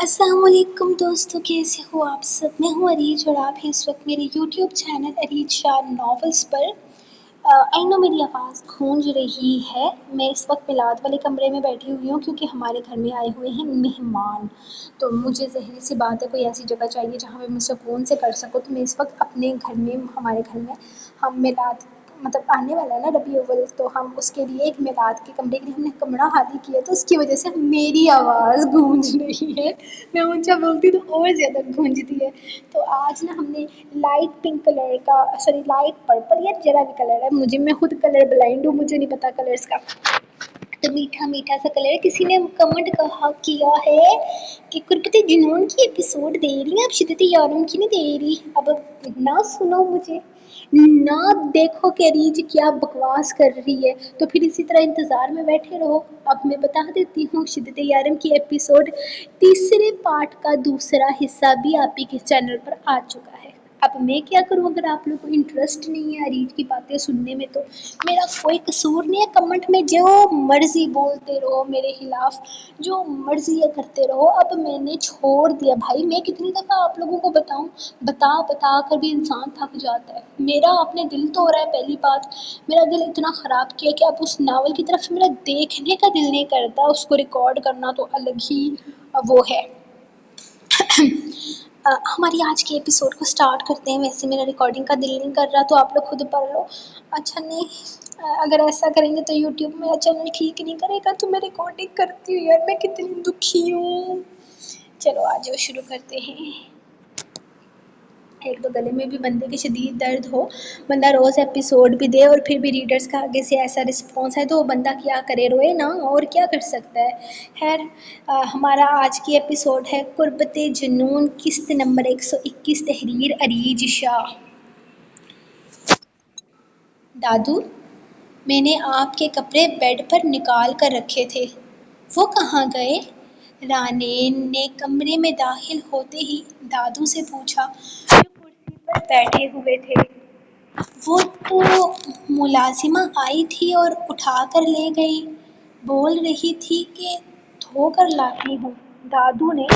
السلام علیکم دوستوں، کیسے ہو آپ سب؟ میں ہوں عریج اور آپ ہیں اس وقت میرے یوٹیوب چینل عریج شاہ ناولز پر۔ آئی نو میری آواز گونج رہی ہے، میں اس وقت میلاد والے کمرے میں بیٹھی ہوئی ہوں کیونکہ ہمارے گھر میں آئے ہوئے ہیں مہمان۔ تو مجھے ظاہر سی بات ہے کوئی ایسی جگہ چاہیے جہاں میں سکون سے کر سکوں، تو میں اس وقت اپنے گھر میں، ہمارے گھر میں ہم میلاد مطلب آنے والا ہے نا ربیع الاول، تو ہم اس کے لیے ایک میلاد کے کمرے کے لیے ہم نے کمرہ خالی کیا، تو اس کی وجہ سے میری آواز گونج رہی ہے۔ میں اونچا بولتی تو اور زیادہ گونجتی ہے۔ تو آج نا ہم نے لائٹ پنک کلر کا، سوری لائٹ پرپل یا جرا بھی کلر ہے، میں خود کلر بلائنڈ ہوں، مجھے نہیں پتا کلرز کا، تو میٹھا میٹھا سا کلر ہے۔ کسی نے کمنٹ کیا ہے کہ قربت جنون کی ایپیسوڈ دے رہی ہیں، اب شدت یارم کی نہیں دے رہی۔ اب نہ سنو مجھے، نہ دیکھو کہ ریج کیا بکواس کر رہی ہے، تو پھر اسی طرح انتظار میں بیٹھے رہو۔ اب میں بتا دیتی ہوں، شدت یارم کی ایپیسوڈ تیسرے پارٹ کا دوسرا حصہ بھی آپ ہی کے چینل پر آ چکا ہے۔ اب میں کیا کروں اگر آپ لوگوں کو انٹرسٹ نہیں ہے ریج کی باتیں سننے میں، تو میرا کوئی قصور نہیں ہے۔ کمنٹ میں جو مرضی بولتے رہو میرے خلاف، جو مرضی یہ کرتے رہو۔ اب میں نے چھوڑ دیا بھائی، میں کتنی دفعہ آپ لوگوں کو بتاؤں، بتا کر بھی انسان تھک جاتا ہے۔ میرا اپنے دل تو ہو رہا ہے، پہلی بات میرا دل اتنا خراب کیا کہ اب اس ناول کی طرف میرا دیکھنے کا دل نہیں کرتا، اس کو ریکارڈ کرنا تو الگ ہی وہ ہے۔ ہماری آج کی ایپیسوڈ کو سٹارٹ کرتے ہیں۔ ویسے میرا ریکارڈنگ کا دل نہیں کر رہا، تو آپ لوگ خود پڑھ لو۔ اچھا نہیں، اگر ایسا کریں گے تو یوٹیوب میرا چینل ٹھیک نہیں کرے گا، تو میں ریکارڈنگ کرتی ہوں یار، میں کتنی دکھی ہوں۔ چلو آ جاؤ شروع کرتے ہیں۔ ایک تو گلے میں بھی بندے کے شدید درد ہو، بندہ روز ایپیسوڈ بھی دے اور پھر بھی ریڈرز کا آگے سے ایسا رسپانس ہے تو بندہ کیا کرے، روئے نا، اور کیا کر سکتا ہے۔ خیر، ہمارا آج کی ایپیسوڈ ہے قربت جنون، قسط نمبر 121، تحریر عریج شاہ۔ دادو، میں نے آپ کے کپڑے بیڈ پر نکال کر رکھے تھے، وہ کہاں گئے؟ رانین نے کمرے میں داخل ہوتے ہی دادو سے پوچھا، جو کرسی پر بیٹھے ہوئے تھے۔ وہ تو ملازمہ آئی تھی اور اٹھا کر لے گئی، بول رہی تھی کہ دھو کر لاتی ہوں، دادو نے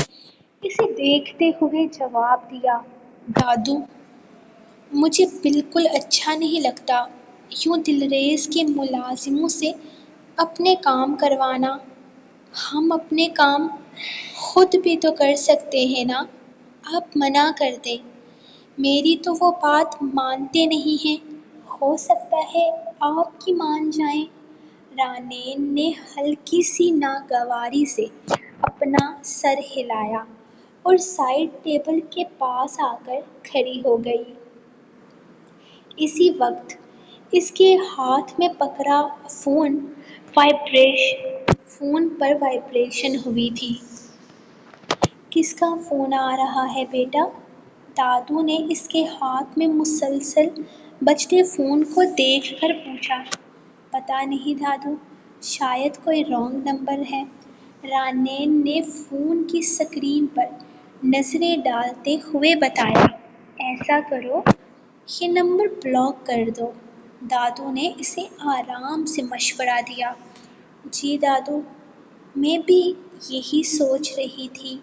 اسے دیکھتے ہوئے جواب دیا۔ دادو، مجھے بالکل اچھا نہیں لگتا یوں دلریز کے ملازموں سے اپنے کام کروانا، ہم اپنے کام خود بھی تو کر سکتے ہیں نا، آپ منع کر دیں۔ میری تو وہ بات مانتے نہیں ہیں، ہو سکتا ہے آپ کی مان جائیں۔ رانین نے ہلکی سی ناگواری سے اپنا سر ہلایا اور سائڈ ٹیبل کے پاس آ کر کھڑی ہو گئی۔ اسی وقت اس کے ہاتھ میں پکڑا فون پر وائبریشن ہوئی تھی۔ کس کا فون آ رہا ہے بیٹا؟ دادو نے اس کے ہاتھ میں مسلسل بجتے فون کو دیکھ کر پوچھا۔ پتہ نہیں دادو، شاید کوئی رانگ نمبر ہے، رانین نے فون کی سکرین پر نظریں ڈالتے ہوئے بتایا۔ ایسا کرو، یہ نمبر بلاک کر دو، دادو نے اسے آرام سے مشورہ دیا۔ جی دادو، میں بھی یہی سوچ رہی تھی۔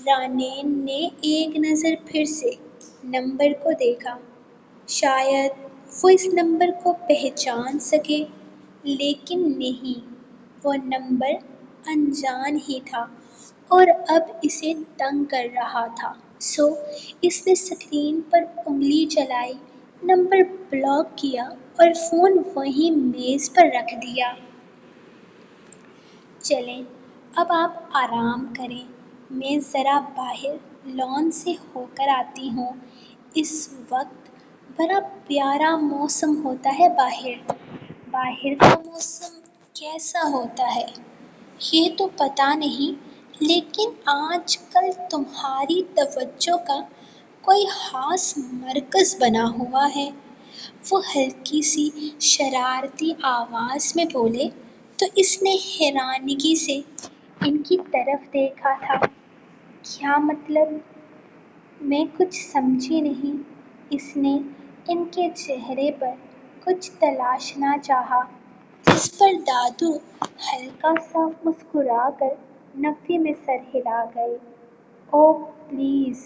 رانین نے ایک نظر پھر سے نمبر کو دیکھا، شاید وہ اس نمبر کو پہچان سکے، لیکن نہیں، وہ نمبر انجان ہی تھا اور اب اسے تنگ کر رہا تھا۔ سو اس نے اسکرین پر انگلی چلائی، نمبر بلاک کیا اور فون وہیں میز پر رکھ دیا۔ چلیں اب آپ آرام کریں، میں ذرا باہر لان سے ہو کر آتی ہوں۔ اس وقت بڑا پیارا موسم ہوتا ہے باہر۔ باہر کا موسم کیسا ہوتا ہے یہ تو پتہ نہیں، لیکن آج کل تمہاری توجہ کا کوئی خاص مرکز بنا ہوا ہے، وہ ہلکی سی شرارتی آواز میں بولے تو اس نے حیرانگی سے ان کی طرف دیکھا تھا۔ کیا مطلب؟ میں کچھ سمجھی نہیں۔ اس نے ان کے چہرے پر کچھ تلاشنا چاہا، جس پر دادو ہلکا سا مسکرا کر نفی میں سر ہلا گئے۔ او پلیز،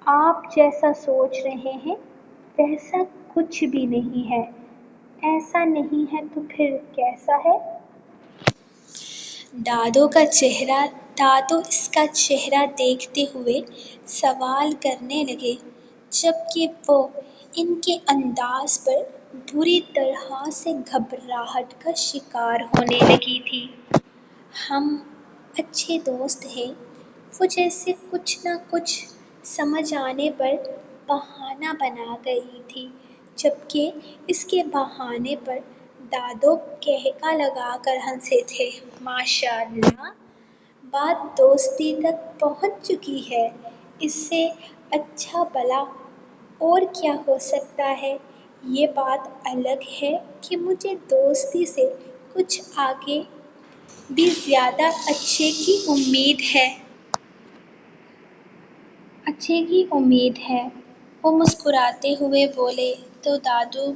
آپ جیسا سوچ رہے ہیں ویسا کچھ بھی نہیں ہے۔ ایسا نہیں ہے تو پھر کیسا ہے؟ دادو اس کا چہرہ دیکھتے ہوئے سوال کرنے لگے، جبکہ وہ ان کے انداز پر بری طرح سے گھبراہٹ کا شکار ہونے لگی تھی۔ ہم اچھے دوست ہیں، وہ جیسے کچھ نہ کچھ سمجھ آنے پر بہانہ بنا گئی تھی، جبکہ اس کے بہانے پر دادو کہکا لگا کر ہنسے تھے۔ ماشاء اللہ، بات دوستی تک پہنچ چکی ہے، اس سے اچھا بھلا اور کیا ہو سکتا ہے؟ یہ بات الگ ہے کہ مجھے دوستی سے کچھ آگے بھی زیادہ اچھے کی امید ہے۔ وہ مسکراتے ہوئے بولے تو دادو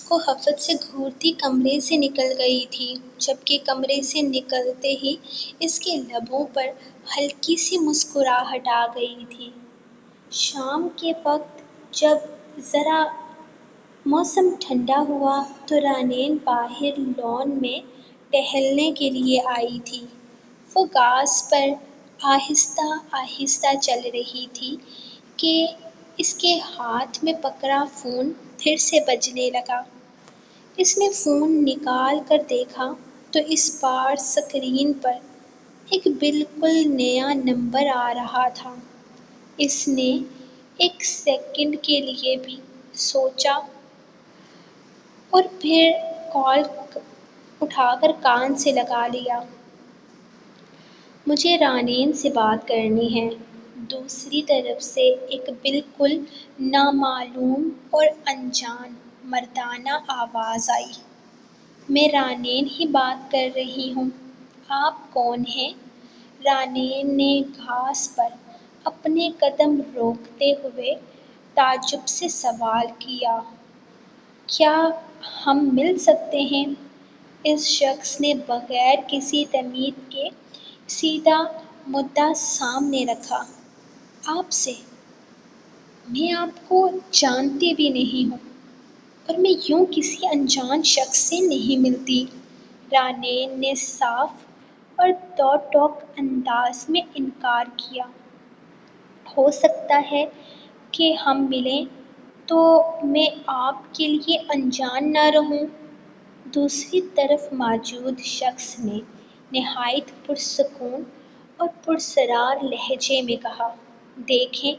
کو حفرت سے گھورتی کمرے سے نکل گئی تھی، جبکہ کمرے سے نکلتے ہی اس کے لبوں پر ہلکی سی مسکراہٹ آ گئی تھی۔ شام کے وقت جب ذرا موسم ٹھنڈا ہوا تو رانین باہر لان میں ٹہلنے کے لیے آئی تھی۔ وہ گھاس پر آہستہ آہستہ چل رہی تھی کہ اس کے ہاتھ میں پکڑا فون پھر سے بجنے لگا۔ اس نے فون نکال کر دیکھا تو اس بار اسکرین پر ایک بالکل نیا نمبر آ رہا تھا۔ اس نے ایک سیکنڈ کے لیے بھی سوچا اور پھر کال اٹھا کر کان سے لگا لیا۔ مجھے رانین سے بات کرنی ہے۔ دوسری طرف سے ایک بالکل نامعلوم اور انجان مردانہ آواز آئی۔ میں رانین ہی بات کر رہی ہوں، آپ کون ہیں؟ رانین نے گھاس پر اپنے قدم روکتے ہوئے تعجب سے سوال کیا۔ کیا ہم مل سکتے ہیں؟ اس شخص نے بغیر کسی تمہید کے سیدھا مدعا سامنے رکھا۔ آپ سے؟ میں آپ کو جانتی بھی نہیں ہوں اور میں یوں کسی انجان شخص سے نہیں ملتی۔ رانین نے صاف اور دو ٹوک انداز میں انکار کیا۔ ہو سکتا ہے کہ ہم ملیں تو میں آپ کے لیے انجان نہ رہوں۔ دوسری طرف موجود شخص نے نہایت پرسکون اور پراسرار لہجے میں کہا، دیکھیں،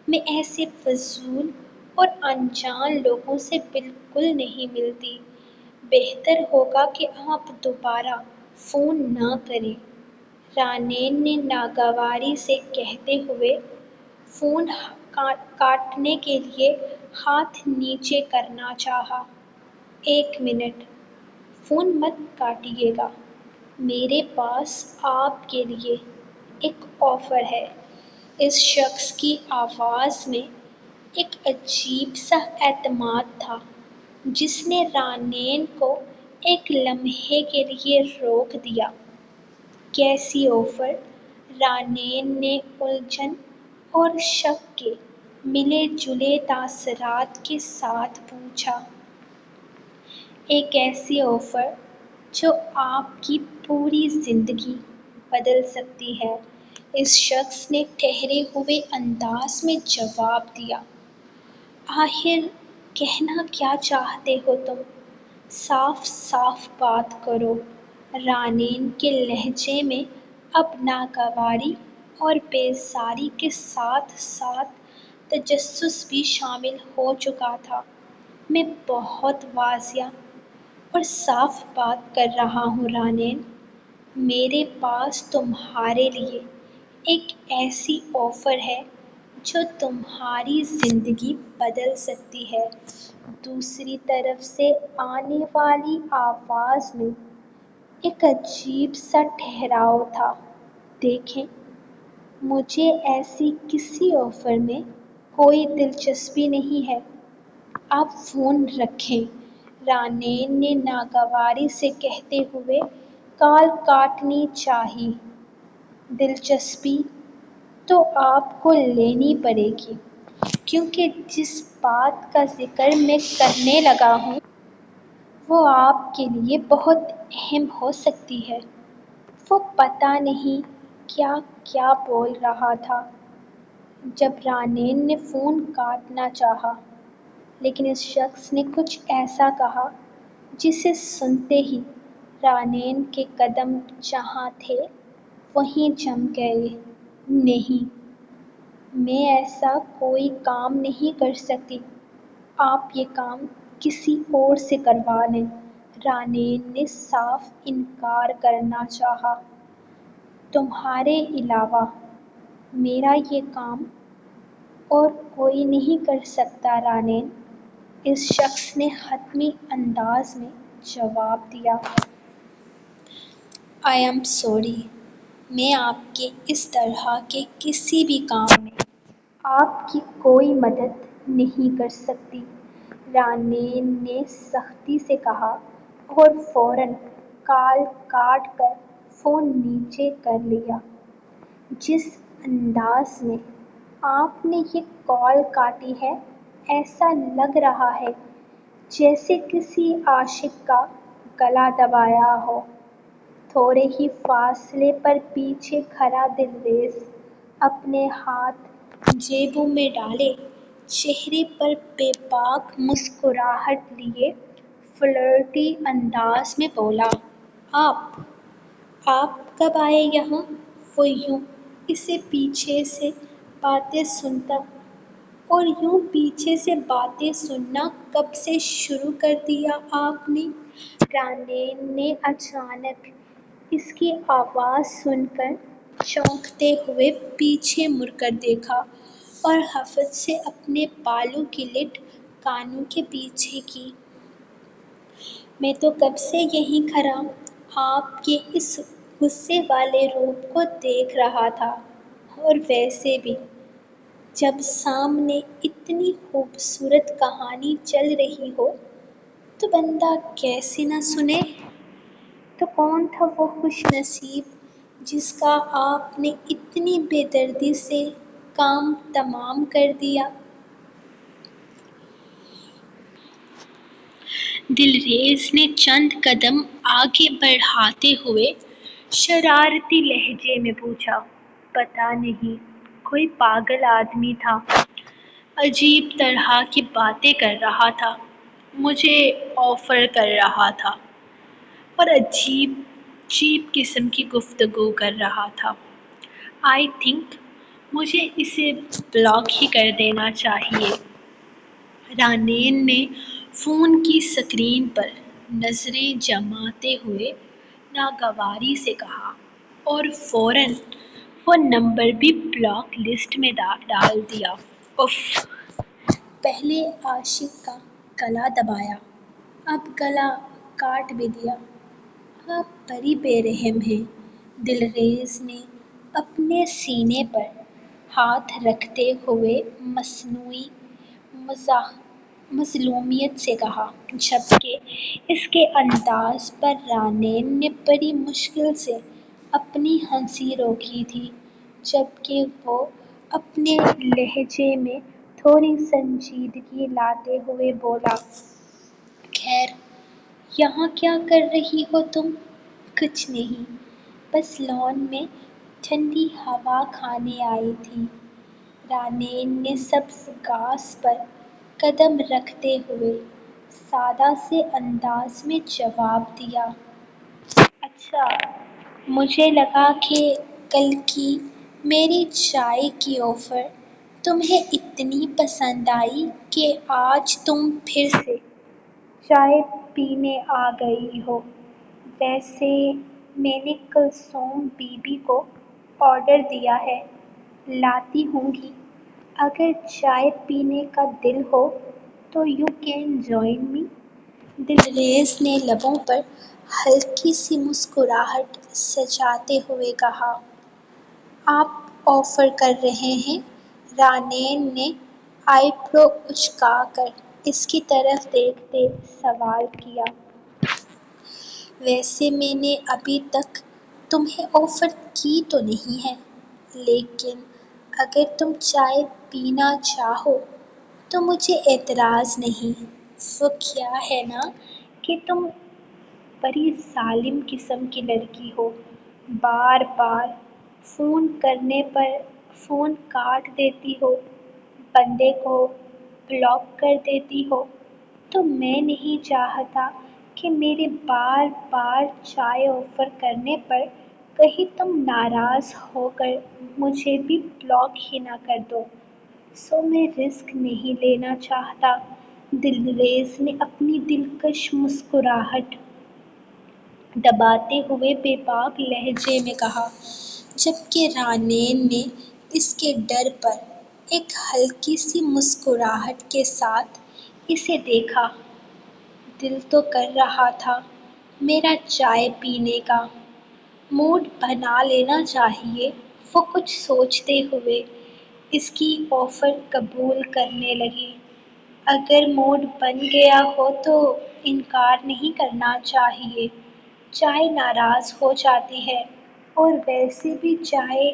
میں ایسے فضول اور انجان لوگوں سے بالکل نہیں ملتی۔ بہتر ہوگا کہ آپ دوبارہ فون نہ کریں۔ رانین نے ناگواری سے کہتے ہوئے فون کاٹنے کے لیے ہاتھ نیچے کرنا چاہا۔ ایک منٹ، فون مت کاٹیے گا، میرے پاس آپ کے لیے ایک آفر ہے۔ اس شخص کی آواز میں ایک عجیب سا اعتماد تھا جس نے رانین کو ایک لمحے کے لیے روک دیا۔ کیسی آفر؟ رانین نے الجھن اور شک کے ملے جلے تاثرات کے ساتھ پوچھا۔ ایک ایسی آفر جو آپ کی پوری زندگی بدل سکتی ہے، اس شخص نے ٹھہرے ہوئے انداز میں جواب دیا۔ آخر کہنا کیا چاہتے ہو تم؟ صاف صاف بات کرو۔ رانین کے لہجے میں اب ناگواری اور بیزاری کے ساتھ ساتھ تجسس بھی شامل ہو چکا تھا۔ میں بہت واضح اور صاف بات کر رہا ہوں رانین، میرے پاس تمہارے لیے ایک ایسی آفر ہے جو تمہاری زندگی بدل سکتی ہے۔ دوسری طرف سے آنے والی آواز میں ایک عجیب سا ٹھہراؤ تھا۔ دیکھیں، مجھے ایسی کسی آفر میں کوئی دلچسپی نہیں ہے، آپ فون رکھیں۔ رانین نے ناگواری سے کہتے ہوئے کال کاٹنی چاہی۔ دلچسپی؟ تو آپ کو لینی پڑے گی، کیونکہ جس بات کا ذکر میں کرنے لگا ہوں وہ آپ کے لیے بہت اہم ہو سکتی ہے۔ وہ پتہ نہیں کیا کیا بول رہا تھا جب رانین نے فون کاٹنا چاہا، لیکن اس شخص نے کچھ ایسا کہا جسے سنتے ہی رانین کے قدم جہاں تھے وہیں جم گئے۔ نہیں، میں ایسا کوئی کام نہیں کر سکتی، آپ یہ کام کسی اور سے کروا لیں۔ رانین نے صاف انکار کرنا چاہا۔ تمہارے علاوہ میرا یہ کام اور کوئی نہیں کر سکتا رانین، اس شخص نے حتمی انداز میں جواب دیا۔ آئی ایم سوری، میں آپ کے اس طرح کے کسی بھی کام میں آپ کی کوئی مدد نہیں کر سکتی، رانین نے سختی سے کہا اور فوراً کال کاٹ کر فون نیچے کر لیا۔ جس انداز میں آپ نے یہ کال کاٹی ہے ایسا لگ رہا ہے جیسے کسی عاشق کا گلا دبایا ہو۔ تھوڑے ہی فاصلے پر پیچھے کھڑا دلریز اپنے ہاتھ جیبوں میں ڈالے چہرے پر بے باک مسکراہٹ لیے فلرٹی انداز میں بولا، آپ کب آئے یہاں؟ وہ یوں اسے پیچھے سے باتیں سنتا اور یوں پیچھے سے باتیں سننا کب سے شروع کر دیا آپ نے؟ رانین نے اچانک اس کی آواز سن کر چونکتے ہوئے پیچھے مڑ کر دیکھا اور حفظ سے اپنے بالوں کی لٹ کانوں کے پیچھے کی۔ میں تو کب سے یہیں کھڑا آپ کے اس غصے والے روپ کو دیکھ رہا تھا، اور ویسے بھی جب سامنے اتنی خوبصورت کہانی چل رہی ہو تو بندہ کیسے نہ سنے؟ تو کون تھا وہ خوش نصیب جس کا آپ نے اتنی بے دردی سے کام تمام کر دیا؟ دلریز نے چند قدم آگے بڑھاتے ہوئے شرارتی لہجے میں پوچھا۔ پتہ نہیں، کوئی پاگل آدمی تھا، عجیب طرح کی باتیں کر رہا تھا، مجھے آفر کر رہا تھا اور عجیب عجیب قسم کی گفتگو کر رہا تھا۔ آئی تھنک مجھے اسے بلاک ہی کر دینا چاہیے۔ رانین نے فون کی سکرین پر نظریں جماتے ہوئے ناگواری سے کہا، اور فوراً وہ نمبر بھی بلاک لسٹ میں ڈال دیا۔ اف، پہلے عاشق کا گلا دبایا، اب گلا کاٹ بھی دیا۔ آپ بڑی بے رحم ہیں، دلریز نے اپنے سینے پر ہاتھ رکھتے ہوئے مصنوعی مظلومیت سے کہا، جبکہ اس کے انداز پر رانین نے بڑی مشکل سے اپنی ہنسی روکی تھی، جبکہ وہ اپنے لہجے میں تھوڑی سنجیدگی لاتے ہوئے بولا، خیر، یہاں کیا کر رہی ہو تم؟ کچھ نہیں، بس لان میں ٹھنڈی ہوا کھانے آئی تھی، رانین نے سبز گھاس پر قدم رکھتے ہوئے سادہ سے انداز میں جواب دیا۔ اچھا، مجھے لگا کہ کل کی میری چائے کی آفر تمہیں اتنی پسند آئی کہ آج تم پھر سے چائے پینے آ گئی ہو۔ ویسے میں نے کلثوم بی بی کو آرڈر دیا ہے، لاتی ہوں گی۔ اگر چائے پینے کا دل ہو تو یو کین جوائن می۔ دلریز نے لبوں پر ہلکی سی مسکراہٹ سجاتے ہوئے کہا۔ آپ آفر کر رہے ہیں؟ رانین نے آئی برو اچکا کر اس کی طرف دیکھتے سوال کیا۔ ویسے میں نے ابھی تک تمہیں آفر کی تو نہیں ہے، لیکن اگر تم چائے پینا چاہو تو مجھے اعتراض نہیں۔ وہ کیا ہے نا کہ تم بڑی ظالم قسم کی لڑکی ہو، بار بار فون کرنے پر فون کاٹ دیتی ہو، بندے کو بلاک کر دیتی ہو۔ تو میں نہیں چاہتا کہ میرے بار بار چائے آفر کرنے پر کہیں تم ناراض ہو کر مجھے بھی بلاک ہی نہ کر دو۔ سو میں رسک نہیں لینا چاہتا، دلریز نے اپنی دلکش مسکراہٹ دباتے ہوئے بے باک لہجے میں کہا، جبکہ رانین نے اس کے ڈر پر ایک ہلکی سی مسکراہٹ کے ساتھ اسے دیکھا۔ دل تو کر رہا تھا میرا چائے پینے کا، موڈ بنا لینا چاہیے۔ وہ کچھ سوچتے ہوئے اس کی آفر قبول کرنے لگی۔ اگر موڈ بن گیا ہو تو انکار نہیں کرنا چاہیے۔ چائے ناراض ہو جاتی ہے، اور ویسے بھی چائے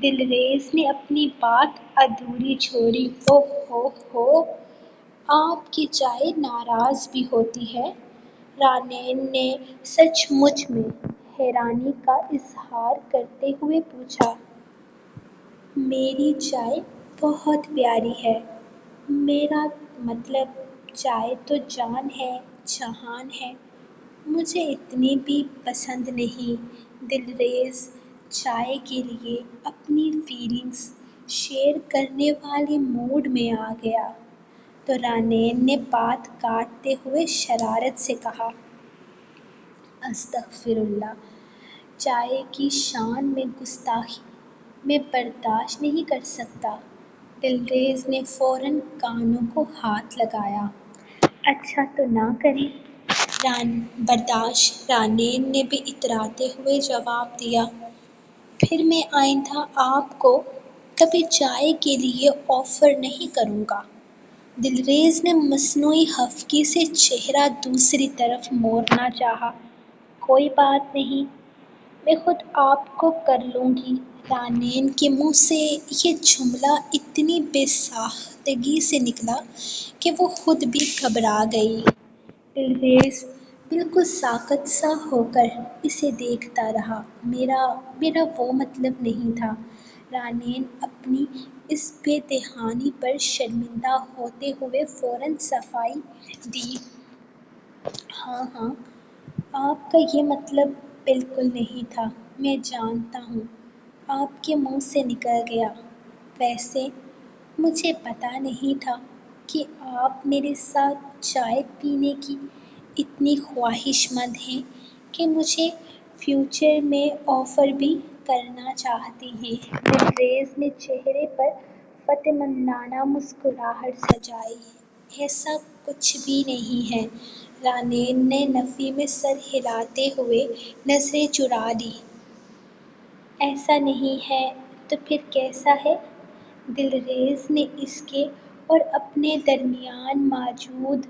دلریز نے اپنی بات ادھوری چھوڑی۔ اوہ ہو ہو، آپ کی چائے ناراض بھی ہوتی ہے؟ رانین نے سچ مچ میں حیرانی کا اظہار کرتے ہوئے پوچھا۔ میری چائے بہت پیاری ہے، میرا مطلب چائے تو جان ہے، جہان ہے، مجھے اتنی بھی پسند نہیں۔ دلریز چائے کے لیے اپنی فیلنگز شیئر کرنے والے موڈ میں آ گیا، تو رانین نے بات کاٹتے ہوئے شرارت سے کہا، استغفر اللہ، چائے کی شان میں گستاخی میں برداشت نہیں کر سکتا۔ دلریز نے فوراً کانوں کو ہاتھ لگایا۔ اچھا تو نہ کریں برداشت، رانین نے بھی اتراتے ہوئے جواب دیا۔ پھر میں آئندہ آپ کو کبھی چائے کے لیے آفر نہیں کروں گا۔ دلریز نے مصنوعی خفگی سے چہرہ دوسری طرف موڑنا چاہا۔ کوئی بات نہیں، میں خود آپ کو کر لوں گی۔ رانین کے منہ سے یہ جملہ اتنی بے ساختگی سے نکلا کہ وہ خود بھی گھبرا گئی۔ دلریز بالکل ساکت سا ہو کر اسے دیکھتا رہا۔ میرا وہ مطلب نہیں تھا۔ رانین اپنی اس بے دہانی پر شرمندہ ہوتے ہوئے فوراً صفائی دی۔ ہاں ہاں، آپ کا یہ مطلب بالکل نہیں تھا، میں جانتا ہوں، آپ کے منہ سے نکل گیا۔ ویسے مجھے پتہ نہیں تھا کہ آپ میرے ساتھ چائے پینے کی اتنی خواہش مند ہیں کہ مجھے فیوچر میں آفر بھی کرنا چاہتی ہیں۔ دلریز نے چہرے پر فتح مندانہ مسکراہٹ سجائی۔ ایسا کچھ بھی نہیں ہے۔ رانین نے نفی میں سر ہلاتے ہوئے نظریں چرا لیں۔ ایسا نہیں ہے تو پھر کیسا ہے؟ دلریز نے اس کے اور اپنے درمیان موجود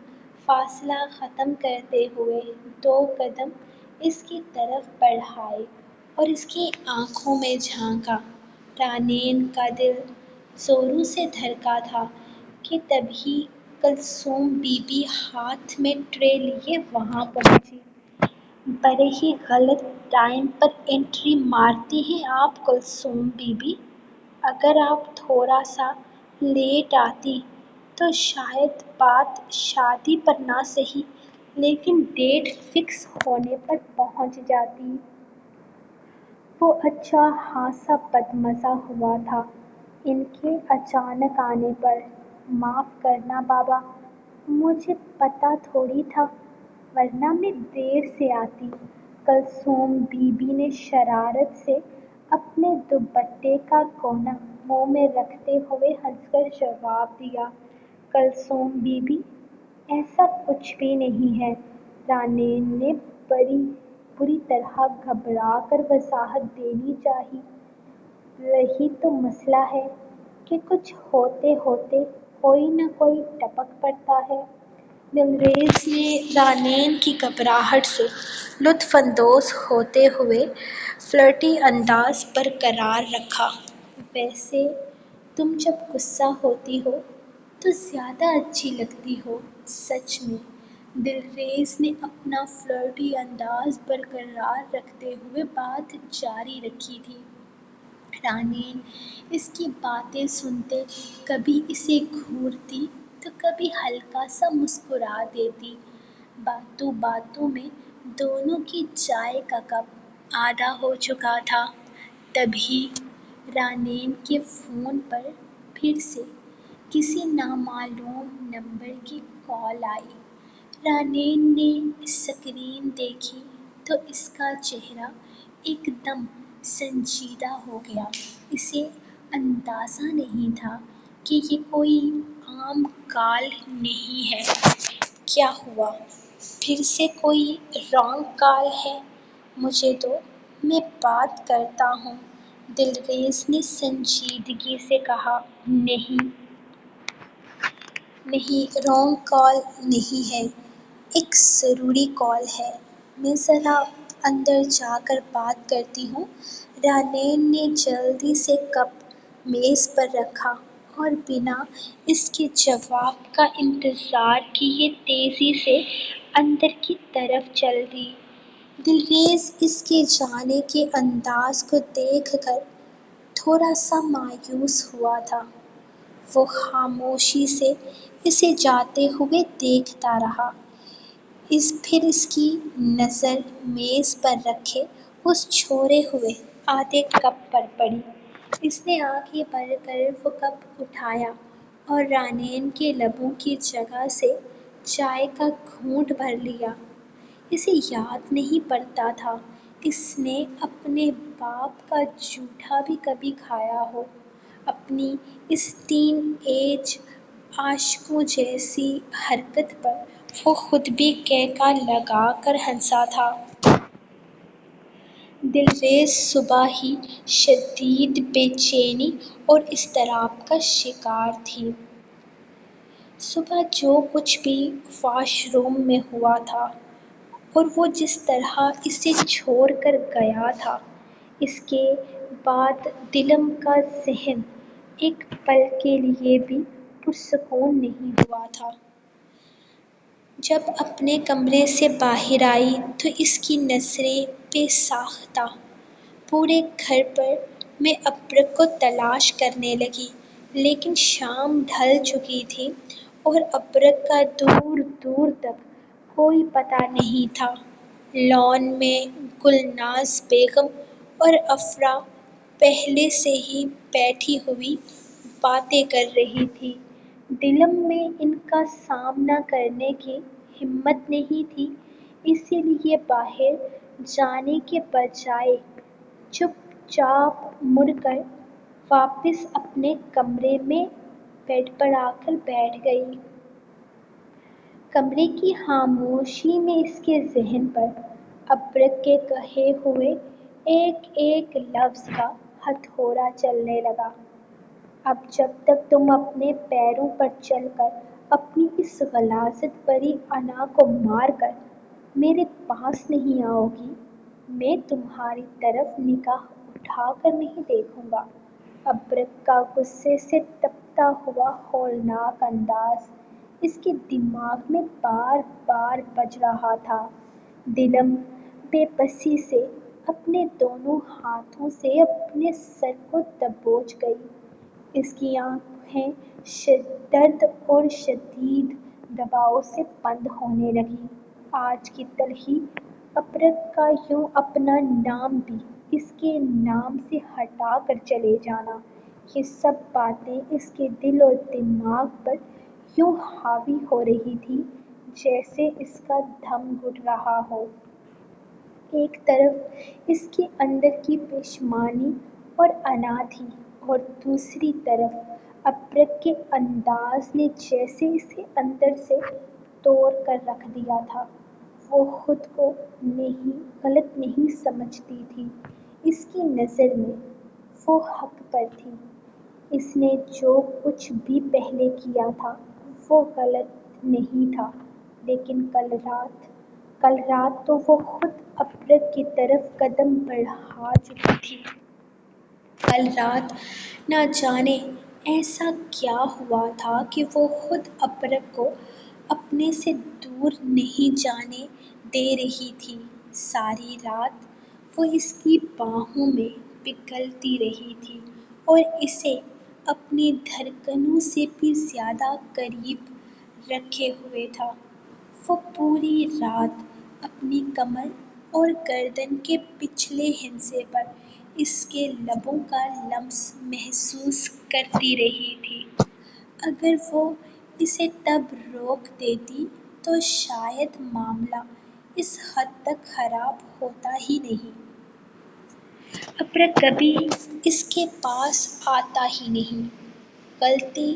فاصلہ ختم کرتے ہوئے 2 قدم اس کی طرف بڑھائے اور اس کی آنکھوں میں جھانکا۔ رانین کا دل زوروں سے دھڑکا تھا کہ تبھی کلثوم بی بی ہاتھ میں ٹرے لیے وہاں پہنچی۔ بڑے ہی غلط ٹائم پر انٹری مارتی ہیں آپ کلثوم بی بی۔ اگر آپ تھوڑا سا لیٹ آتی تو شاید بات شادی پر نہ سہی لیکن ڈیٹ فکس ہونے پر پہنچ جاتی۔ وہ اچھا خاصا بدمزہ ہوا تھا ان کے اچانک آنے پر۔ معاف کرنا بابا، مجھے پتہ تھوڑی تھا، ورنہ میں دیر سے آتی۔ کلثوم بی بی نے شرارت سے اپنے دوپٹے کا کونا منہ میں رکھتے ہوئے ہنس کر جواب دیا۔ کلثوم بی بی، ایسا کچھ بھی نہیں ہے۔ رانین نے بری طرح گھبرا کر وضاحت دینی چاہی۔ یہی تو مسئلہ ہے کہ کچھ ہوتے ہوتے کوئی نہ کوئی ٹپک پڑتا ہے۔ دلریز نے رانین کی گھبراہٹ سے لطف اندوز ہوتے ہوئے فلرٹی انداز برقرار رکھا۔ ویسے تم جب غصہ ہوتی ہو تو زیادہ اچھی لگتی ہو، سچ میں۔ دلریز نے اپنا فلرٹی انداز برقرار رکھتے ہوئے بات جاری رکھی تھی۔ رانین اس کی باتیں سنتے کبھی اسے گھورتی تو کبھی ہلکا سا مسکرا دیتی۔ باتوں باتوں میں دونوں کی چائے کا کپ آدھا ہو چکا تھا۔ تبھی رانین کے فون پر پھر سے کسی نامعلوم نمبر کی کال آئی۔ رانین نے اسکرین دیکھی تو اس کا چہرہ ایک دم سنجیدہ ہو گیا۔ اسے اندازہ نہیں تھا کہ یہ کوئی عام کال نہیں ہے۔ کیا ہوا؟ پھر سے کوئی رانگ کال ہے؟ مجھے دو، میں بات کرتا ہوں، دلریز نے سنجیدگی سے کہا۔ نہیں نہیں، رانگ کال نہیں ہے، ایک ضروری کال ہے، میں ذرا اندر جا کر بات کرتی ہوں۔ رانین نے جلدی سے کپ میز پر رکھا اور بنا اس کے جواب کا انتظار کیے تیزی سے اندر کی طرف چل دی۔ دلریز اس کے جانے کے انداز کو دیکھ کر تھوڑا سا مایوس ہوا تھا۔ وہ خاموشی سے اسے جاتے ہوئے دیکھتا رہا۔ پھر اس کی نظر میز پر رکھے اس چھوڑے ہوئے آدھے کپ پر پڑی۔ اس نے آنکھیں بھر کر وہ کپ اٹھایا اور رانین کے لبوں کی جگہ سے چائے کا گھونٹ بھر لیا۔ اسے یاد نہیں پڑتا تھا اس نے اپنے باپ کا جوٹا بھی کبھی کھایا ہو۔ اپنی اس ٹین ایج عاشقوں جیسی حرکت پر وہ خود بھی کہکا لگا کر ہنسا تھا۔ دلریز صبح ہی شدید بے چینی اور اضطراب کا شکار تھی۔ صبح جو کچھ بھی واش روم میں ہوا تھا اور وہ جس طرح اسے چھوڑ کر گیا تھا، اس کے بعد دلم کا ذہن ایک پل کے لیے بھی پرسکون نہیں ہوا تھا۔ جب اپنے کمرے سے باہر آئی تو اس کی نظریں بے ساختہ پورے گھر پر میں ابرق کو تلاش کرنے لگی، لیکن شام ڈھل چکی تھی اور ابرق کا دور دور تک کوئی پتہ نہیں تھا۔ لان میں گلناز بیگم اور افرا پہلے سے ہی بیٹھی ہوئی باتیں کر رہی تھیں۔ دلم میں ان کا سامنا کرنے کی ہمت نہیں تھی، اسی لیے باہر جانے کے بجائے چپ چاپ مڑ کر واپس اپنے کمرے میں بیڈ پر آ کر بیٹھ گئی۔ کمرے کی خاموشی میں اس کے ذہن پر ابرق کے کہے ہوئے ایک ایک لفظ کا ہتھوڑا چلنے لگا۔ اب جب تک تم اپنے پیروں پر چل کر اپنی اس غلاظت بھری انا کو مار کر میرے پاس نہیں آؤ گی، میں تمہاری طرف نگاہ اٹھا کر نہیں دیکھوں گا۔ ابرق کا غصے سے تپتا ہوا ہولناک انداز اس کے دماغ میں بار بار بج رہا تھا۔ دلم بے بسی سے اپنے دونوں ہاتھوں سے اپنے سر کو دبوچ گئی۔ اس کی آنکھیں درد اور شدید دباؤ سے بند ہونے لگیں۔ آج کی تلخی، ابرق کا یوں اپنا نام بھی اس کے نام سے ہٹا کر چلے جانا، یہ سب باتیں اس کے دل اور دماغ پر یوں حاوی ہو رہی تھیں جیسے اس کا دم گھٹ رہا ہو۔ ایک طرف اس کے اندر کی پشیمانی اور انا تھی اور دوسری طرف ابرق کے انداز نے جیسے اسے اندر سے توڑ کر رکھ دیا تھا۔ وہ خود کو غلط نہیں سمجھتی تھی، اس کی نظر میں وہ حق پر تھی۔ اس نے جو کچھ بھی پہلے کیا تھا وہ غلط نہیں تھا، لیکن کل رات تو وہ خود ابرق کی طرف قدم بڑھا چکی تھی۔ کل رات نہ جانے ایسا کیا ہوا تھا کہ وہ خود ابرق کو اپنے سے دور نہیں جانے دے رہی تھی؟ ساری رات وہ اس کی باہوں میں پگھلتی رہی تھی اور اسے اپنی دھڑکنوں سے بھی زیادہ قریب رکھے ہوئے تھا۔ وہ پوری رات اپنی کمر اور گردن کے پچھلے حصے پر اس کے لبوں کا لمس محسوس کرتی رہی تھی۔ اگر وہ اسے تب روک دیتی تو شاید معاملہ اس حد تک خراب ہوتا ہی نہیں۔ ابرق کبھی اس کے پاس آتا ہی نہیں۔ غلطی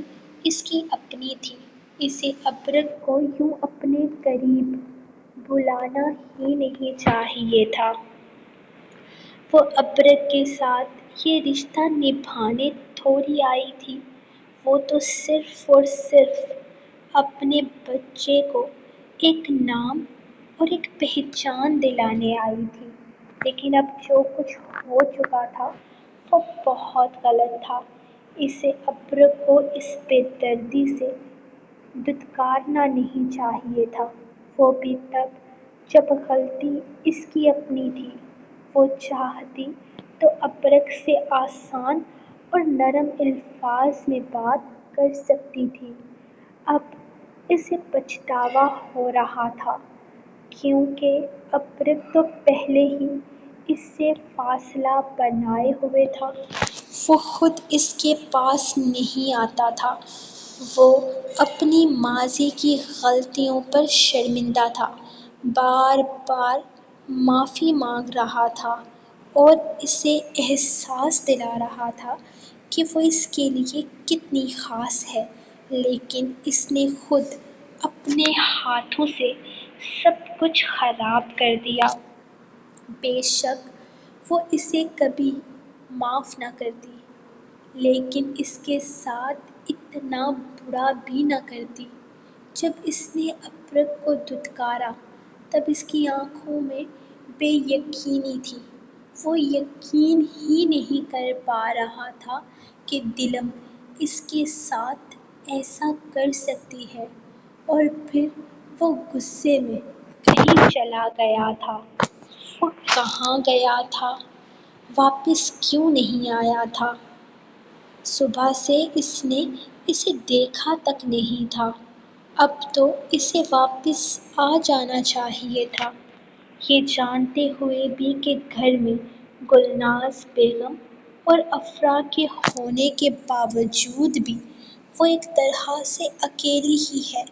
اس کی اپنی تھی۔ اسے ابرق کو یوں اپنے قریب بلانا ہی نہیں چاہیے تھا۔ وہ ابرق کے ساتھ یہ رشتہ نبھانے تھوڑی آئی تھی، وہ تو صرف اور صرف اپنے بچے کو ایک نام اور ایک پہچان دلانے آئی تھی۔ لیکن اب جو کچھ ہو چکا تھا وہ بہت غلط تھا۔ اسے ابرق کو اس بے دردی سے دھتکارنا نہیں چاہیے تھا، وہ بھی تب جب غلطی اس کی اپنی تھی۔ وہ چاہتی تو ابرق سے آسان اور نرم الفاظ میں بات کر سکتی تھی۔ اب اسے پچھتاوا ہو رہا تھا، کیونکہ ابرق تو پہلے ہی اس سے فاصلہ بنائے ہوئے تھا۔ وہ خود اس کے پاس نہیں آتا تھا۔ وہ اپنی ماضی کی غلطیوں پر شرمندہ تھا، بار بار معافی مانگ رہا تھا اور اسے احساس دلا رہا تھا کہ وہ اس کے لیے کتنی خاص ہے، لیکن اس نے خود اپنے ہاتھوں سے سب کچھ خراب کر دیا۔ بے شک وہ اسے کبھی معاف نہ کرتی، لیکن اس کے ساتھ اتنا برا بھی نہ کرتی۔ جب اس نے ابرق کو دھتکارا تب اس کی آنکھوں میں بے یقینی تھی۔ وہ یقین ہی نہیں کر پا رہا تھا کہ دلم اس کے ساتھ ایسا کر سکتی ہے، اور پھر وہ غصے میں کہیں چلا گیا تھا۔ وہ کہاں گیا تھا؟ واپس کیوں نہیں آیا تھا؟ صبح سے اس نے اسے دیکھا تک نہیں تھا۔ اب تو اسے واپس آ جانا چاہیے تھا، یہ جانتے ہوئے بھی کہ گھر میں گلناز بیگم اور افرا کے ہونے کے باوجود بھی وہ ایک طرح سے اکیلی ہی ہے۔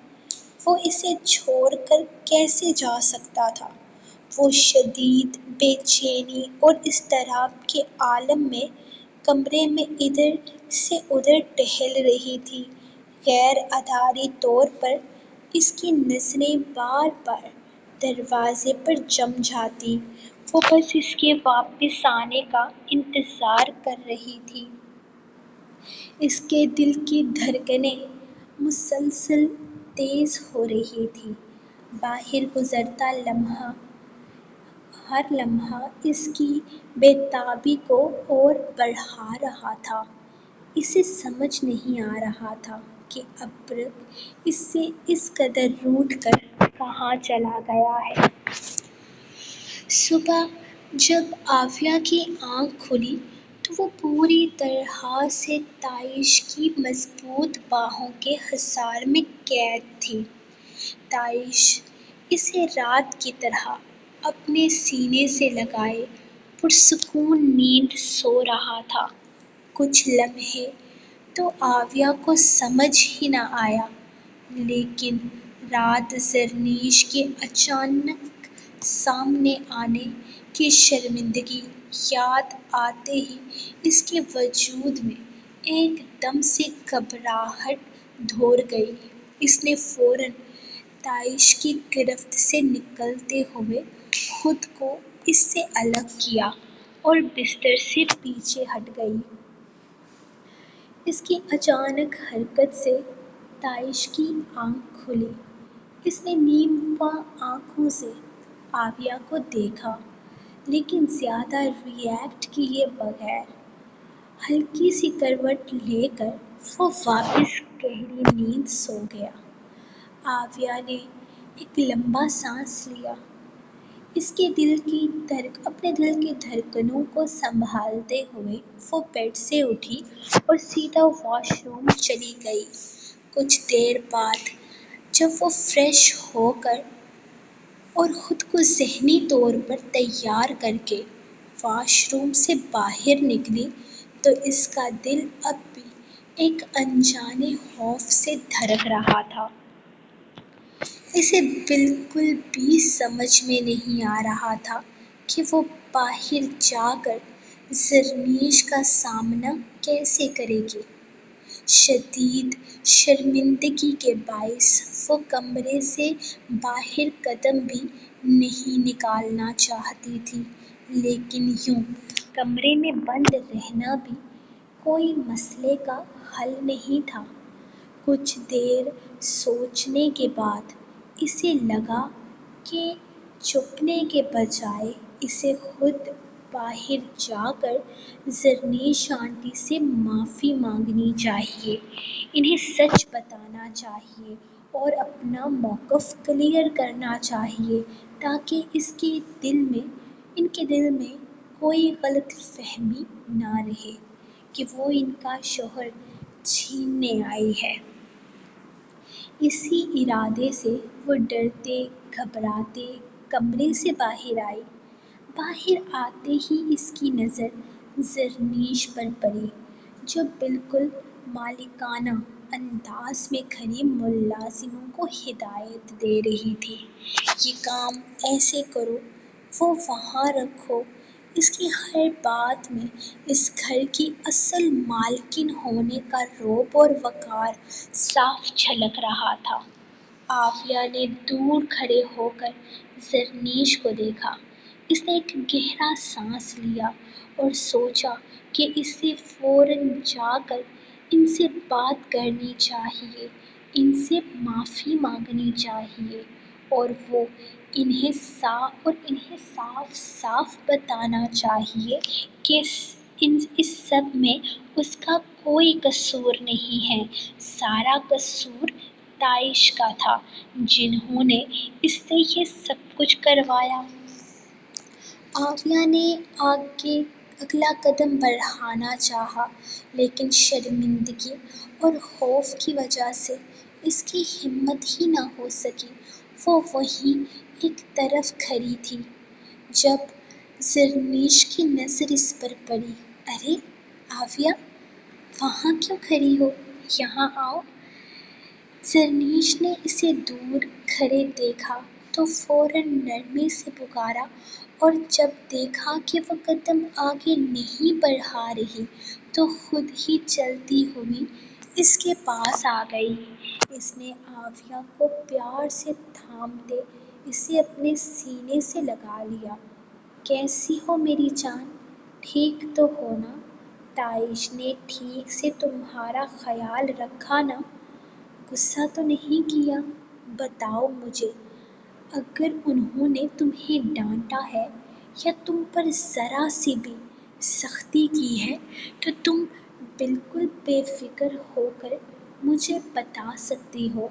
وہ اسے چھوڑ کر کیسے جا سکتا تھا؟ وہ شدید بے چینی اور اضطراب کے عالم میں کمرے میں ادھر سے ادھر ٹہل رہی تھی۔ غیر ارادی طور پر اس کی نظریں بار بار دروازے پر جم جاتی، وہ بس اس کے واپس آنے کا انتظار کر رہی تھی۔ اس کے دل کی دھڑکنیں مسلسل تیز ہو رہی تھیں۔ باہر گزرتا لمحہ ہر لمحہ اس کی بے تابی کو اور بڑھا رہا تھا۔ اسے سمجھ نہیں آ رہا تھا کہ ابرق اس سے اس قدر روٹھ کر کہاں چلا گیا ہے۔ صبح جب عافیہ کی آنکھ کھلی تو وہ پوری طرح سے طائش کی مضبوط باہوں کے حصار میں قید تھی۔ طائش اسے رات کی طرح اپنے سینے سے لگائے پرسکون نیند سو رہا تھا۔ کچھ لمحے تو عافیہ کو سمجھ ہی نہ آیا، لیکن رات زرنیش کے اچانک سامنے آنے کی شرمندگی یاد آتے ہی اس کے وجود میں ایک دم سے گھبراہٹ دوڑ گئی۔ اس نے فوراً طائش کی گرفت سے نکلتے ہوئے خود کو اس سے الگ کیا اور بستر سے پیچھے ہٹ گئی۔ اس کی اچانک حرکت سے طائش کی آنکھ کھلی۔ اس نے نیم فاں آنکھوں سے عافیہ کو دیکھا، لیکن زیادہ ری ایکٹ کیے بغیر ہلکی سی کروٹ لے کر وہ واپس گہری نیند سو گیا۔ آویہ نے ایک لمبا سانس لیا۔ اپنے دل کی دھڑکنوں کو سنبھالتے ہوئے وہ بیڈ سے اٹھی اور سیدھا واش روم چلی گئی۔ کچھ دیر بعد جب وہ فریش ہو کر اور خود کو ذہنی طور پر تیار کر کے واش روم سے باہر نکلی تو اس کا دل اب بھی ایک انجانے خوف سے دھڑک رہا تھا۔ اسے بالکل بھی سمجھ میں نہیں آ رہا تھا کہ وہ باہر جا کر زرنیش کا سامنا کیسے کرے گی۔ شدید شرمندگی کے باعث وہ کمرے سے باہر قدم بھی نہیں نکالنا چاہتی تھی، لیکن یوں کمرے میں بند رہنا بھی کوئی مسئلے کا حل نہیں تھا۔ کچھ دیر سوچنے کے بعد اسے لگا کہ چھپنے کے بجائے اسے خود باہر جا کر زرنیش آنٹی سے معافی مانگنی چاہیے، انہیں سچ بتانا چاہیے اور اپنا موقف کلیئر کرنا چاہیے تاکہ ان کے دل میں کوئی غلط فہمی نہ رہے کہ وہ ان کا شوہر چھیننے آئی ہے۔ اسی ارادے سے وہ ڈرتے گھبراتے کمرے سے باہر آئی۔ باہر آتے ہی اس کی نظر زرنیش پر پڑی جو بالکل مالکانہ انداز میں کھڑی ملازموں کو ہدایت دے رہی تھی۔ یہ کام ایسے کرو، وہ وہاں رکھو۔ اس کی ہر بات میں اس گھر کی اصل مالکن ہونے کا رعب اور وقار صاف جھلک رہا تھا۔ آویہ نے دور کھڑے ہو کر زرنیش کو دیکھا۔ اس نے ایک گہرا سانس لیا اور سوچا کہ اسے فوراً جا کر ان سے بات کرنی چاہیے، ان سے معافی مانگنی چاہیے اور انہیں صاف صاف بتانا چاہیے کہ اس سب میں اس کا کوئی قصور نہیں ہے، سارا قصور تائش کا تھا جنہوں نے اس سے یہ سب کچھ کروایا۔ آویہ نے اگلا قدم بڑھانا چاہا لیکن شرمندگی اور خوف کی وجہ سے اس کی ہمت ہی نہ ہو سکی۔ وہ وہیں ایک طرف کھڑی تھی جب زرنیش کی نظر اس پر پڑی۔ ارے آویہ، وہاں کیوں کھڑی ہو؟ یہاں آؤ۔ زرنیش نے اسے دور کھڑے دیکھا تو فوراً نرمی سے پکارا اور جب دیکھا کہ وہ قدم آگے نہیں بڑھا رہی تو خود ہی چلتی ہوئی اس کے پاس آ گئی۔ اس نے آویہ کو پیار سے تھامتے اسے اپنے سینے سے لگا لیا۔ کیسی ہو میری جان، ٹھیک تو ہو نا؟ تائش نے ٹھیک سے تمہارا خیال رکھا نا؟ غصہ تو نہیں کیا؟ بتاؤ مجھے، اگر انہوں نے تمہیں ڈانٹا ہے یا تم پر ذرا سی بھی سختی کی ہے تو تم بالکل بے فکر ہو کر مجھے بتا سکتی ہو۔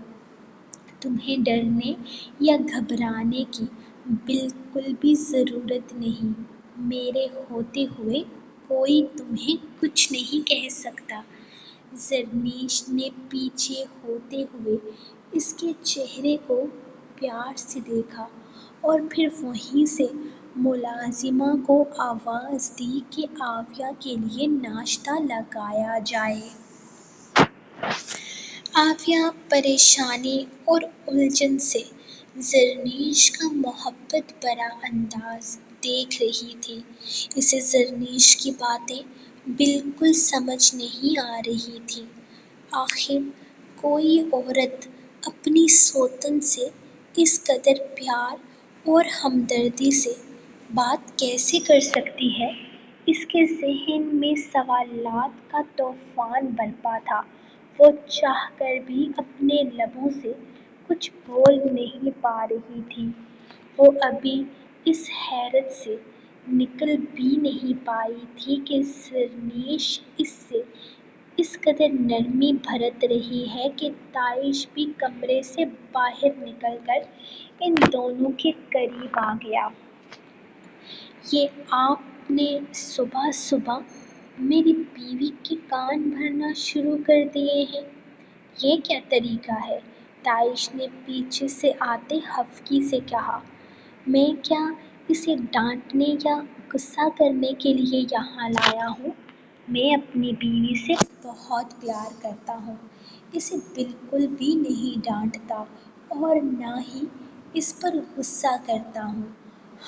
تمہیں ڈرنے یا گھبرانے کی بالکل بھی ضرورت نہیں، میرے ہوتے ہوئے کوئی تمہیں کچھ نہیں کہہ سکتا۔ زرنیش نے پیچھے ہوتے ہوئے اس کے چہرے کو پیار سے دیکھا اور پھر وہیں سے ملازمہ کو آواز دی کہ آویہ کے لیے ناشتہ لایا جائے۔ آویہ پریشانی اور الجھن سے زرنیش کا محبت بھرا انداز دیکھ رہی تھی۔ اسے زرنیش کی باتیں بالکل سمجھ نہیں آ رہی تھیں۔ آخر کوئی عورت اپنی سوتن سے اس قدر پیار اور ہمدردی سے بات کیسے کر سکتی ہے؟ اس کے ذہن میں سوالات کا طوفان برپا تھا۔ وہ چاہ کر بھی اپنے لبوں سے کچھ بول نہیں پا رہی تھی۔ وہ ابھی اس حیرت سے نکل بھی نہیں پائی تھی کہ زرنیش اس سے اس قدر نرمی برت رہی ہے کہ تائش بھی کمرے سے باہر نکل کر ان دونوں کے قریب آ گیا۔ یہ آپ نے صبح صبح میری بیوی کے کان بھرنا شروع کر دیے ہیں، یہ کیا طریقہ ہے؟ تائش نے پیچھے سے آتے خفگی سے کہا۔ میں کیا اسے ڈانٹنے یا غصہ کرنے کے لیے یہاں لایا ہوں؟ میں اپنی بیوی سے بہت پیار کرتا ہوں، اسے بالکل بھی نہیں ڈانٹتا اور نہ ہی اس پر غصہ کرتا ہوں۔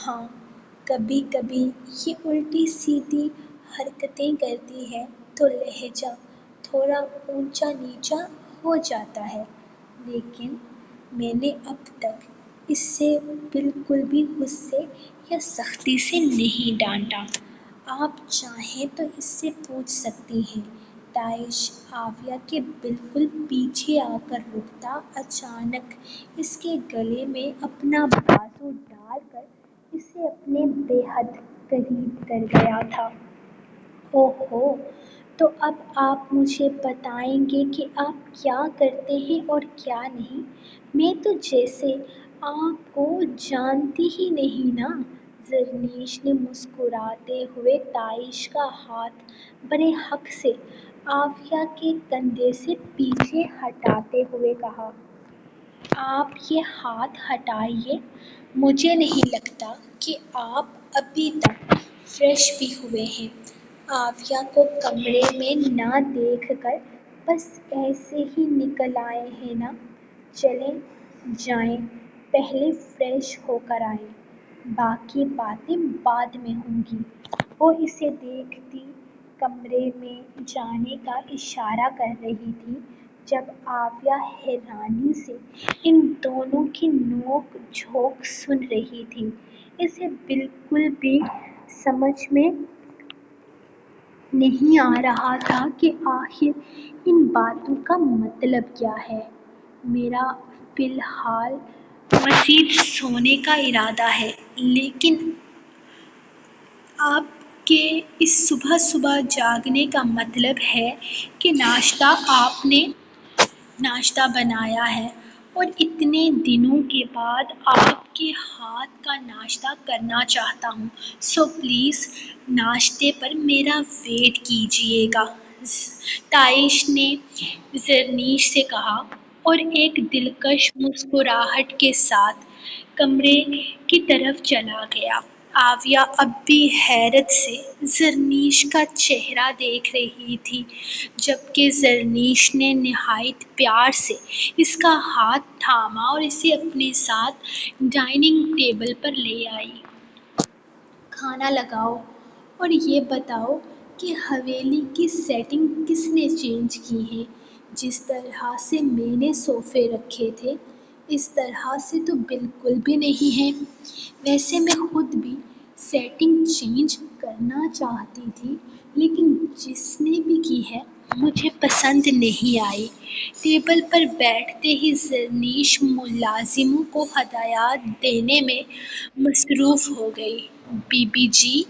ہاں، کبھی کبھی یہ الٹی سیدھی حرکتیں کرتی ہے تو لہجہ تھوڑا اونچا نیچا ہو جاتا ہے، لیکن میں نے اب تک اسے بالکل بھی غصے یا سختی سے نہیں ڈانٹا۔ آپ چاہیں تو اس سے پوچھ سکتی ہیں۔ تائش عافیہ کے بالکل پیچھے آ کر رکتا، اچانک اس کے گلے میں اپنا بازو ڈال کر اسے اپنے بے حد قریب کر گیا تھا۔ اوہو، تو اب آپ مجھے بتائیں گے کہ آپ کیا کرتے ہیں اور کیا نہیں؟ میں تو جیسے آپ کو جانتی ہی نہیں نا۔ زرنیش نے مسکراتے ہوئے تائش کا ہاتھ بڑے حق سے عافیہ کے کندھے سے پیچھے ہٹاتے ہوئے کہا۔ آپ یہ ہاتھ ہٹائیے، مجھے نہیں لگتا کہ آپ ابھی تک فریش بھی ہوئے ہیں۔ عافیہ کو کمرے میں نہ دیکھ کر بس ایسے ہی نکل آئے ہیں نا؟ چلیں جائیں، پہلے فریش ہو کر آئیں، باقی باتیں بعد میں ہوں گی۔ وہ اسے دیکھتی کمرے میں جانے کا اشارہ کر رہی تھی جب عافیہ حیرانی سے ان دونوں کی نوک جھونک سن رہی تھی۔ اسے بالکل بھی سمجھ میں نہیں آ رہا تھا کہ آخر ان باتوں کا مطلب کیا ہے۔ میرا فی الحال مزید سونے کا ارادہ ہے، لیکن آپ کے اس صبح صبح جاگنے کا مطلب ہے کہ آپ نے ناشتہ بنایا ہے اور اتنے دنوں کے بعد آپ کے ہاتھ کا ناشتہ کرنا چاہتا ہوں، سو پلیز ناشتے پر میرا ویٹ کیجیے گا، تائش نے زرنیش سے کہا اور ایک دلکش مسکراہٹ کے ساتھ کمرے کی طرف چلا گیا۔ عافیہ اب بھی حیرت سے زرنیش کا چہرہ دیکھ رہی تھی، جبکہ زرنیش نے نہایت پیار سے اس کا ہاتھ تھاما اور اسے اپنے ساتھ ڈائننگ ٹیبل پر لے آئی۔ کھانا لگاؤ اور یہ بتاؤ کہ حویلی کی سیٹنگ کس نے چینج کی ہے؟ جس طرح سے میں نے صوفے رکھے تھے اس طرح سے تو بالکل بھی نہیں ہیں۔ ویسے میں خود بھی سیٹنگ چینج کرنا چاہتی تھی، لیکن جس نے بھی کی ہے مجھے پسند نہیں آئی۔ ٹیبل پر بیٹھتے ہی زرنیش ملازموں کو ہدایات دینے میں مصروف ہو گئی۔ بی بی جی،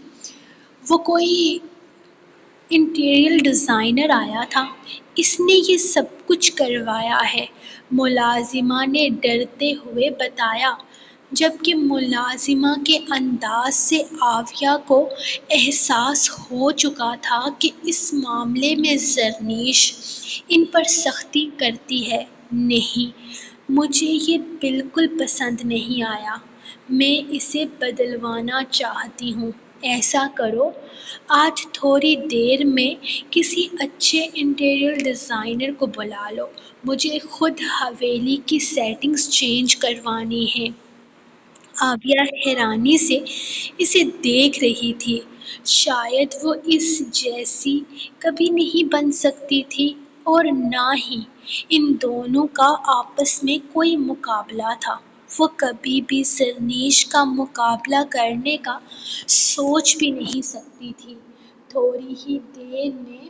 وہ کوئی انٹیریئر ڈیزائنر آیا تھا، اس نے یہ سب کچھ کروایا ہے، ملازمہ نے ڈرتے ہوئے بتایا، جبکہ ملازمہ کے انداز سے عافیہ کو احساس ہو چکا تھا کہ اس معاملے میں زرنیش ان پر سختی کرتی ہے۔ نہیں، مجھے یہ بالکل پسند نہیں آیا، میں اسے بدلوانا چاہتی ہوں۔ ایسا کرو، آج تھوڑی دیر میں کسی اچھے انٹیریئر ڈیزائنر کو بلا لو، مجھے خود حویلی کی سیٹنگز چینج کروانی ہیں۔ عافیہ حیرانی سے اسے دیکھ رہی تھی، شاید وہ اس جیسی کبھی نہیں بن سکتی تھی اور نہ ہی ان دونوں کا آپس میں کوئی مقابلہ تھا۔ وہ کبھی بھی زرنیش کا مقابلہ کرنے کا سوچ بھی نہیں سکتی تھی۔ تھوڑی ہی دیر میں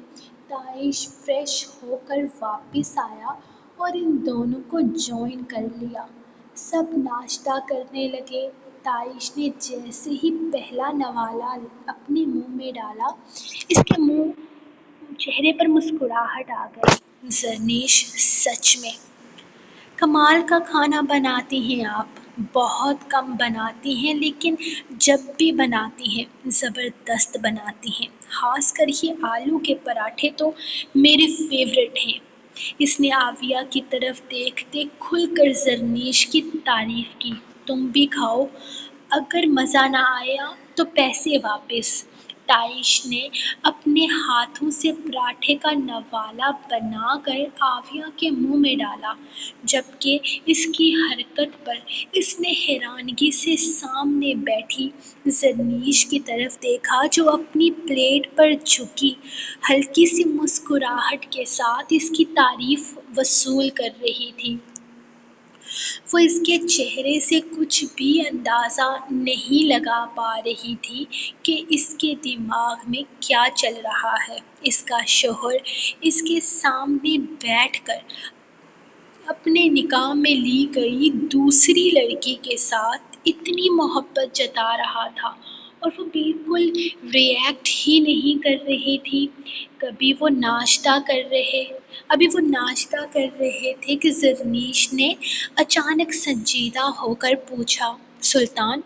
تائش فریش ہو کر واپس آیا اور ان دونوں کو جوائن کر لیا۔ سب ناشتہ کرنے لگے۔ تائش نے جیسے ہی پہلا نوالا اپنے منہ میں ڈالا، اس کے منہ چہرے پر مسکراہٹ آ گئی۔ زرنیش، سچ میں کمال کا کھانا بناتی ہیں آپ، بہت کم بناتی ہیں لیکن جب بھی بناتی ہیں زبردست بناتی ہیں، خاص کر یہ آلو کے پراٹھے تو میرے فیورٹ ہیں۔ اس نے عاویہ کی طرف دیکھتے کھل کر زرنیش کی تعریف کی۔ تم بھی کھاؤ، اگر مزہ نہ آیا تو پیسے واپس۔ تائش نے اپنے ہاتھوں سے پراٹھے کا نوالا بنا کر عاویہ کے منہ میں ڈالا، جبکہ اس کی حرکت پر اس نے حیرانگی سے سامنے بیٹھی زرنیش کی طرف دیکھا جو اپنی پلیٹ پر جھکی ہلکی سی مسکراہٹ کے ساتھ اس کی تعریف وصول کر رہی تھی۔ وہ اس کے چہرے سے کچھ بھی اندازہ نہیں لگا پا رہی تھی کہ اس کے دماغ میں کیا چل رہا ہے۔ اس کا شوہر اس کے سامنے بیٹھ کر اپنے نکاح میں لی گئی دوسری لڑکی کے ساتھ اتنی محبت جتا رہا تھا اور وہ بالکل ریئیکٹ ہی نہیں کر رہی تھی۔ ابھی وہ ناشتہ کر رہے تھے کہ زرنیش نے اچانک سنجیدہ ہو کر پوچھا، سلطان،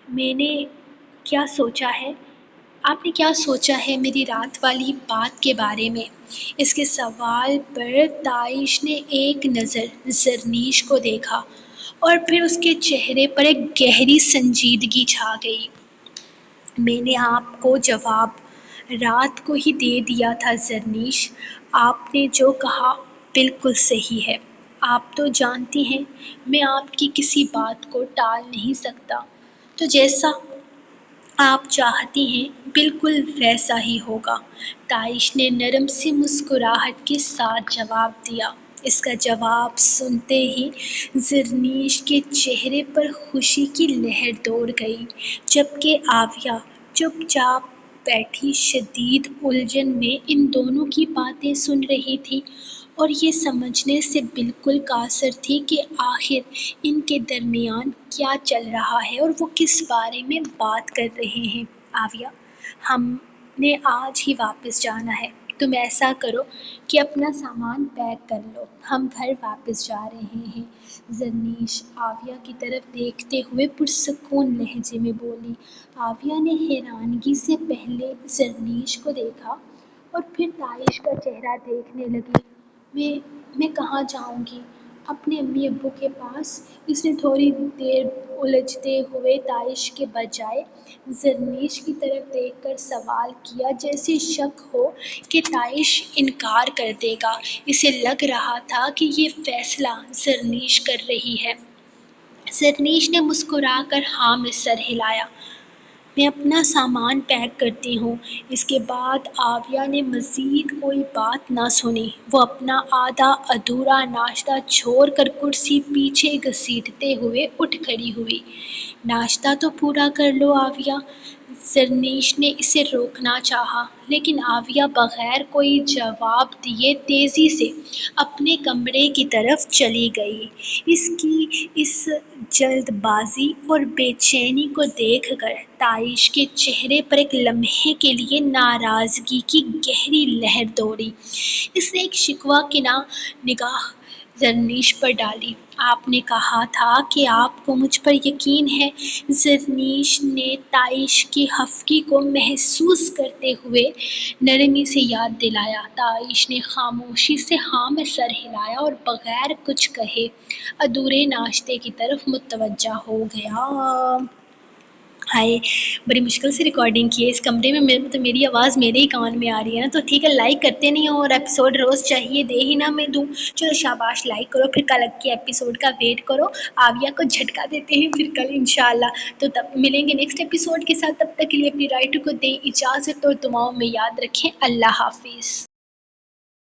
میں نے کیا سوچا ہے؟ آپ نے کیا سوچا ہے میری رات والی بات کے بارے میں؟ اس کے سوال پر تائش نے ایک نظر زرنیش کو دیکھا اور پھر اس کے چہرے پر ایک گہری سنجیدگی چھا گئی۔ میں نے آپ کو جواب رات کو ہی دے دیا تھا زرنیش، آپ نے جو کہا بالکل صحیح ہے۔ آپ تو جانتی ہیں میں آپ کی کسی بات کو ٹال نہیں سکتا، تو جیسا آپ چاہتی ہیں بالکل ویسا ہی ہوگا، تائش نے نرم سی مسکراہٹ کے ساتھ جواب دیا۔ اس کا جواب سنتے ہی زرنیش کے چہرے پر خوشی کی لہر دوڑ گئی، جبکہ عاویہ چپ چاپ بیٹھی شدید الجھن میں ان دونوں کی باتیں سن رہی تھی اور یہ سمجھنے سے بالکل قاصر تھی کہ آخر ان کے درمیان کیا چل رہا ہے اور وہ کس بارے میں بات کر رہے ہیں۔ عاویہ، ہم نے آج ہی واپس جانا ہے، تم ایسا کرو کہ اپنا سامان پیک کر لو، ہم گھر واپس جا رہے ہیں۔ زرنیش عاویہ کی طرف دیکھتے ہوئے پرسکون لہجے میں بولی۔ عاویہ نے حیرانگی سے پہلے زرنیش کو دیکھا اور پھر تائش کا چہرہ دیکھنے لگی۔ میں کہاں جاؤں گی؟ اپنے امی ابو کے پاس؟ اس نے تھوڑی دیر الجھتے ہوئے تائش کے بجائے زرنیش کی طرف دیکھ کر سوال کیا، جیسے شک ہو کہ تائش انکار کر دے گا۔ اسے لگ رہا تھا کہ یہ فیصلہ زرنیش کر رہی ہے۔ زرنیش نے مسکرا کر ہاں میں سر ہلایا۔ میں اپنا سامان پیک کرتی ہوں۔ اس کے بعد عاویہ نے مزید کوئی بات نہ سنی۔ وہ اپنا آدھا ادھورا ناشتہ چھوڑ کر کرسی پیچھے گھسیٹتے ہوئے اٹھ کھڑی ہوئی۔ ناشتہ تو پورا کر لو عاویہ، زرنیش نے اسے روکنا چاہا، لیکن عاویہ بغیر کوئی جواب دیے تیزی سے اپنے کمرے کی طرف چلی گئی۔ اس کی اس جلد بازی اور بے چینی کو دیکھ کر تائش کے چہرے پر ایک لمحے کے لیے ناراضگی کی گہری لہر دوڑی۔ اس نے ایک شکوہ کناں نگاہ زرنیش پر ڈالی۔ آپ نے کہا تھا کہ آپ کو مجھ پر یقین ہے، زرنیش نے تائش کی خفگی کو محسوس کرتے ہوئے نرمی سے یاد دلایا۔ تائش نے خاموشی سے ہاں میں سر ہلایا اور بغیر کچھ کہے ادھورے ناشتے کی طرف متوجہ ہو گیا۔ ہائے، بڑی مشکل سے ریکارڈنگ کی ہے اس کمرے میں، میری آواز میرے ہی کان میں آ رہی ہے نا، تو ٹھیک ہے، لائک کرتے نہیں ہو اور ایپیسوڈ روز چاہیے دے ہی نہ میں دوں، چلو شاباش، لائک کرو، پھر کل کے ایپیسوڈ کا ویٹ کرو، عاویہ کو جھٹکا دیتے ہیں پھر کل انشاءاللہ، تو تب ملیں گے نیکسٹ ایپیسوڈ کے ساتھ، تب تک کے لیے اپنی رائٹر کو دیں اجازت اور دعاؤں میں یاد رکھیں۔ اللہ حافظ۔